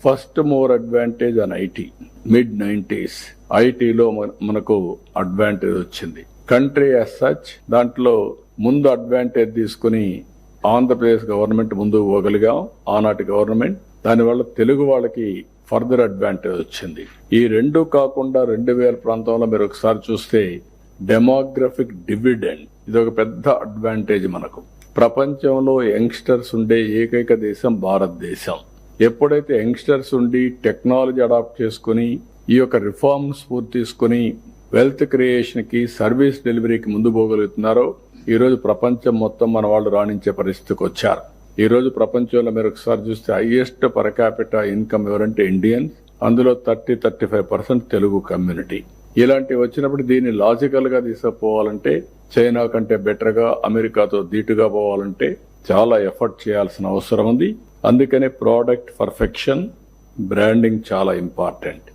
First more advantage on IT. mid-90s ఐటీలో మనకు advantage వచ్చింది. కంట్రీ యాజ్ సచ్ దాంట్లో ముందు అడ్వాంటేజ్ తీసుకుని ఆంధ్రప్రదేశ్ గవర్నమెంట్ ముందుకు పోగలిగాం. ఆనాటి గవర్నమెంట్ దానివల్ల తెలుగు వాళ్ళకి ఫర్దర్ అడ్వాంటేజ్ వచ్చింది. ఈ రెండు కాకుండా 2000 ప్రాంతంలో మీరు ఒకసారి చూస్తే డెమోగ్రఫిక్ డివిడెండ్ ఇది ఒక పెద్ద అడ్వాంటేజ్ మనకు. ప్రపంచంలో యంగ్స్టర్స్ ఉండే ఏకైక దేశం భారతదేశం. ఎప్పుడైతే యంగ్స్టర్స్ ఉండి టెక్నాలజీ అడాప్ట్ చేసుకుని ఈ యొక్క రిఫార్మ్స్ పూర్తి తీసుకుని వెల్త్ క్రియేషన్ కి సర్వీస్ డెలివరీకి ముందు పోగలుగుతున్నారో ఈ రోజు ప్రపంచం మొత్తం మన వాళ్ళు రాణించే పరిస్థితికి వచ్చారు. ఈ రోజు ప్రపంచంలో మీరు ఒకసారి చూస్తే హైయెస్ట్ పర్ క్యాపిటల్ ఇన్కమ్ ఎవరంటే ఇండియన్స్. అందులో 30-35% తెలుగు కమ్యూనిటీ. ఇలాంటివి వచ్చినప్పుడు దీన్ని లాజికల్ గా తీసుకుపోవాలంటే చైనా కంటే బెటర్ గా అమెరికాతో ధీటుగా పోవాలంటే చాలా ఎఫర్ట్ చేయాల్సిన అవసరం ఉంది. అందుకనే ప్రోడక్ట్ పర్ఫెక్షన్, బ్రాండింగ్ చాలా ఇంపార్టెంట్.